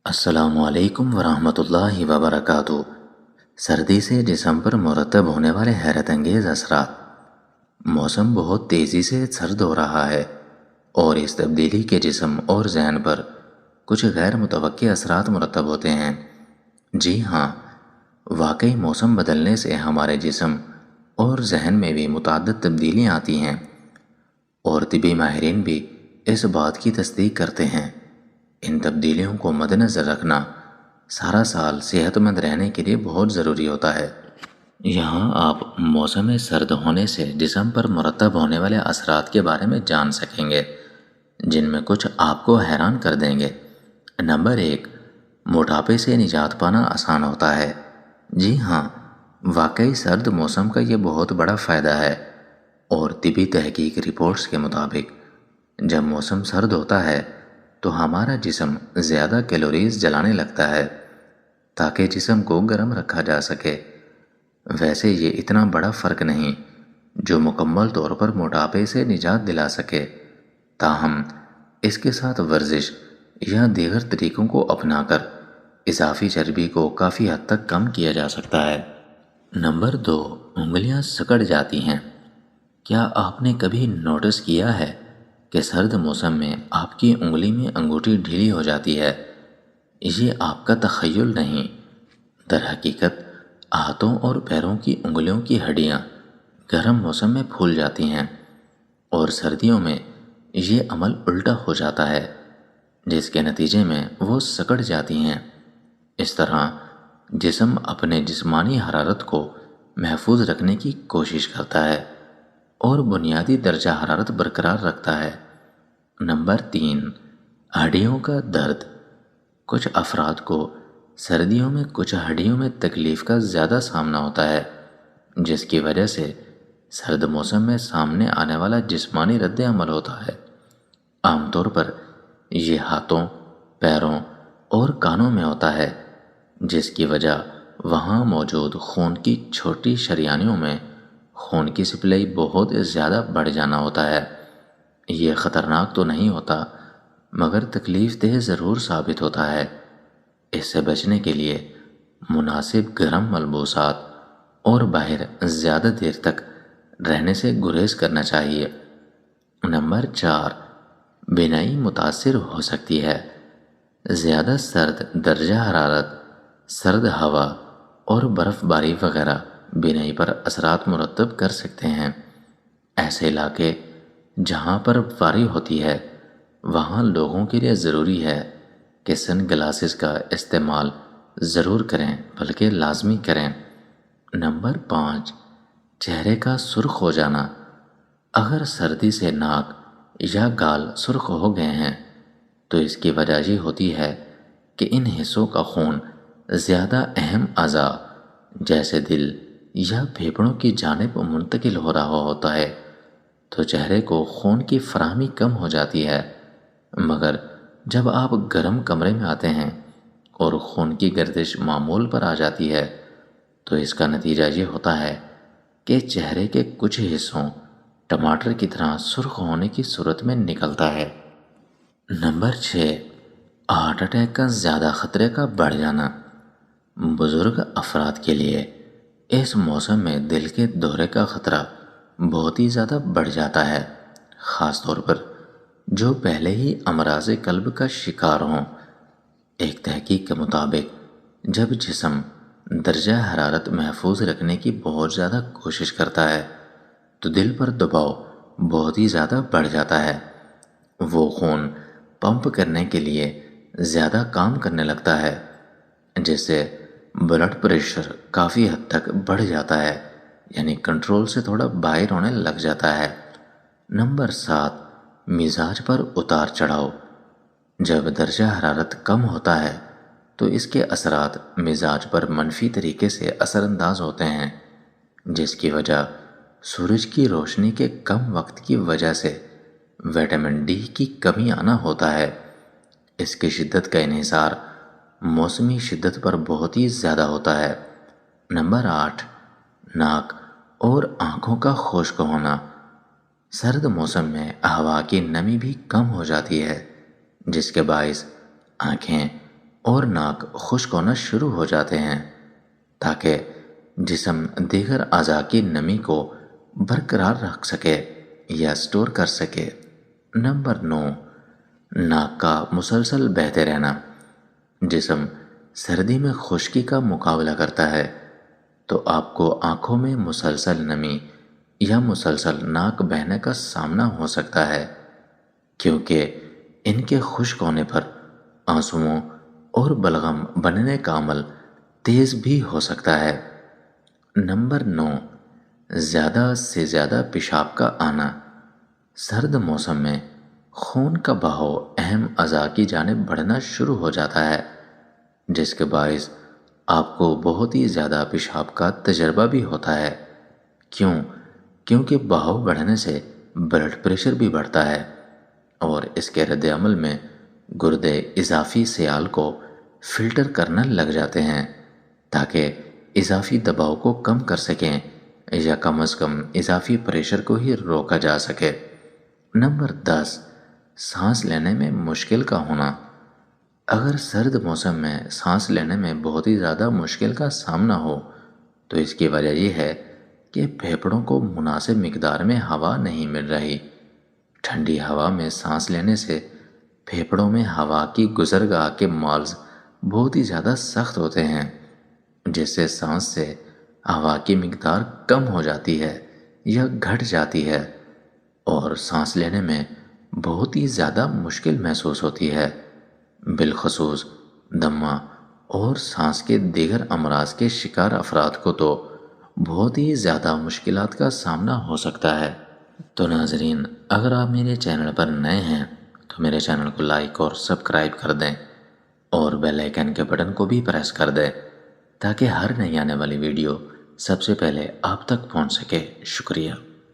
السلام علیکم ورحمۃ اللہ وبرکاتہ۔ سردی سے جسم پر مرتب ہونے والے حیرت انگیز اثرات۔ موسم بہت تیزی سے سرد ہو رہا ہے اور اس تبدیلی کے جسم اور ذہن پر کچھ غیر متوقع اثرات مرتب ہوتے ہیں۔ جی ہاں، واقعی موسم بدلنے سے ہمارے جسم اور ذہن میں بھی متعدد تبدیلیاں آتی ہیں، اور طبی ماہرین بھی اس بات کی تصدیق کرتے ہیں۔ ان تبدیلیوں کو مد نظر رکھنا سارا سال صحت مند رہنے کے لیے بہت ضروری ہوتا ہے۔ یہاں آپ موسم سرد ہونے سے جسم پر مرتب ہونے والے اثرات کے بارے میں جان سکیں گے، جن میں کچھ آپ کو حیران کر دیں گے۔ نمبر 1، موٹاپے سے نجات پانا آسان ہوتا ہے۔ جی ہاں، واقعی سرد موسم کا یہ بہت بڑا فائدہ ہے، اور طبی تحقیق رپورٹس کے مطابق جب موسم سرد ہوتا ہے تو ہمارا جسم زیادہ کیلوریز جلانے لگتا ہے تاکہ جسم کو گرم رکھا جا سکے۔ ویسے یہ اتنا بڑا فرق نہیں جو مکمل طور پر موٹاپے سے نجات دلا سکے، تاہم اس کے ساتھ ورزش یا دیگر طریقوں کو اپنا کر اضافی چربی کو کافی حد تک کم کیا جا سکتا ہے۔ نمبر 2، انگلیاں سکڑ جاتی ہیں۔ کیا آپ نے کبھی نوٹس کیا ہے کہ سرد موسم میں آپ کی انگلی میں انگوٹھی ڈھیلی ہو جاتی ہے؟ یہ آپ کا تخیل نہیں، در حقیقت ہاتھوں اور پیروں کی انگلیوں کی ہڈیاں گرم موسم میں پھول جاتی ہیں، اور سردیوں میں یہ عمل الٹا ہو جاتا ہے، جس کے نتیجے میں وہ سکڑ جاتی ہیں۔ اس طرح جسم اپنے جسمانی حرارت کو محفوظ رکھنے کی کوشش کرتا ہے اور بنیادی درجہ حرارت برقرار رکھتا ہے۔ نمبر 3، ہڈیوں کا درد۔ کچھ افراد کو سردیوں میں کچھ ہڈیوں میں تکلیف کا زیادہ سامنا ہوتا ہے، جس کی وجہ سے سرد موسم میں سامنے آنے والا جسمانی رد عمل ہوتا ہے۔ عام طور پر یہ ہاتھوں، پیروں اور کانوں میں ہوتا ہے، جس کی وجہ وہاں موجود خون کی چھوٹی شریانوں میں خون کی سپلائی بہت زیادہ بڑھ جانا ہوتا ہے۔ یہ خطرناک تو نہیں ہوتا، مگر تکلیف دہ ضرور ثابت ہوتا ہے۔ اس سے بچنے کے لیے مناسب گرم ملبوسات اور باہر زیادہ دیر تک رہنے سے گریز کرنا چاہیے۔ نمبر 4، بینائی متاثر ہو سکتی ہے۔ زیادہ سرد درجہ حرارت، سرد ہوا اور برف باری وغیرہ بینائی پر اثرات مرتب کر سکتے ہیں۔ ایسے علاقے جہاں پر باری ہوتی ہے وہاں لوگوں کے لیے ضروری ہے کہ سن گلاسز کا استعمال ضرور کریں، بلکہ لازمی کریں۔ نمبر 5، چہرے کا سرخ ہو جانا۔ اگر سردی سے ناک یا گال سرخ ہو گئے ہیں تو اس کی وجہ یہ ہوتی ہے کہ ان حصوں کا خون زیادہ اہم اعضاء جیسے دل یا پھیپھڑوں کی جانب منتقل ہو رہا ہوتا ہے، تو چہرے کو خون کی فراہمی کم ہو جاتی ہے۔ مگر جب آپ گرم کمرے میں آتے ہیں اور خون کی گردش معمول پر آ جاتی ہے تو اس کا نتیجہ یہ ہوتا ہے کہ چہرے کے کچھ حصوں ٹماٹر کی طرح سرخ ہونے کی صورت میں نکلتا ہے۔ نمبر 6، ہارٹ اٹیک کا زیادہ خطرے کا بڑھ جانا۔ بزرگ افراد کے لیے اس موسم میں دل کے دورے کا خطرہ بہت ہی زیادہ بڑھ جاتا ہے، خاص طور پر جو پہلے ہی امراض قلب کا شکار ہوں۔ ایک تحقیق کے مطابق جب جسم درجہ حرارت محفوظ رکھنے کی بہت زیادہ کوشش کرتا ہے تو دل پر دباؤ بہت ہی زیادہ بڑھ جاتا ہے۔ وہ خون پمپ کرنے کے لیے زیادہ کام کرنے لگتا ہے، جس سے بلڈ پریشر کافی حد تک بڑھ جاتا ہے، یعنی کنٹرول سے تھوڑا باہر ہونے لگ جاتا ہے۔ نمبر 7، مزاج پر اتار چڑھاؤ۔ جب درجہ حرارت کم ہوتا ہے تو اس کے اثرات مزاج پر منفی طریقے سے اثر انداز ہوتے ہیں، جس کی وجہ سورج کی روشنی کے کم وقت کی وجہ سے وٹامن ڈی کی کمی آنا ہوتا ہے۔ اس کی شدت کا انحصار موسمی شدت پر بہت ہی زیادہ ہوتا ہے۔ نمبر 8، ناک اور آنکھوں کا خشک ہونا۔ سرد موسم میں ہوا کی نمی بھی کم ہو جاتی ہے، جس کے باعث آنکھیں اور ناک خشک ہونا شروع ہو جاتے ہیں، تاکہ جسم دیگر اعضاء کی نمی کو برقرار رکھ سکے یا سٹور کر سکے۔ نمبر 9، ناک کا مسلسل بہتے رہنا۔ جسم سردی میں خشکی کا مقابلہ کرتا ہے، تو آپ کو آنکھوں میں مسلسل نمی یا مسلسل ناک بہنے کا سامنا ہو سکتا ہے، کیونکہ ان کے خشک ہونے پر آنسوؤں اور بلغم بننے کا عمل تیز بھی ہو سکتا ہے۔ نمبر 9، زیادہ سے زیادہ پیشاب کا آنا۔ سرد موسم میں خون کا بہاؤ اہم اعضاء کی جانب بڑھنا شروع ہو جاتا ہے، جس کے باعث آپ کو بہت ہی زیادہ پیشاب کا تجربہ بھی ہوتا ہے۔ کیونکہ بہاؤ بڑھنے سے بلڈ پریشر بھی بڑھتا ہے، اور اس کے رد عمل میں گردے اضافی سیال کو فلٹر کرنا لگ جاتے ہیں، تاکہ اضافی دباؤ کو کم کر سکیں یا کم از کم اضافی پریشر کو ہی روکا جا سکے۔ نمبر 10، سانس لینے میں مشکل کا ہونا۔ اگر سرد موسم میں سانس لینے میں بہت ہی زیادہ مشکل کا سامنا ہو، تو اس کی وجہ یہ ہے کہ پھیپھڑوں کو مناسب مقدار میں ہوا نہیں مل رہی۔ ٹھنڈی ہوا میں سانس لینے سے پھیپھڑوں میں ہوا کی گزرگاہ کے مالز بہت ہی زیادہ سخت ہوتے ہیں، جس سے سانس سے ہوا کی مقدار کم ہو جاتی ہے یا گھٹ جاتی ہے، اور سانس لینے میں بہت ہی زیادہ مشکل محسوس ہوتی ہے۔ بالخصوص دمہ اور سانس کے دیگر امراض کے شکار افراد کو تو بہت ہی زیادہ مشکلات کا سامنا ہو سکتا ہے۔ تو ناظرین، اگر آپ میرے چینل پر نئے ہیں تو میرے چینل کو لائک اور سبسکرائب کر دیں، اور بیل آئیکن کے بٹن کو بھی پریس کر دیں، تاکہ ہر نئی آنے والی ویڈیو سب سے پہلے آپ تک پہنچ سکے۔ شکریہ۔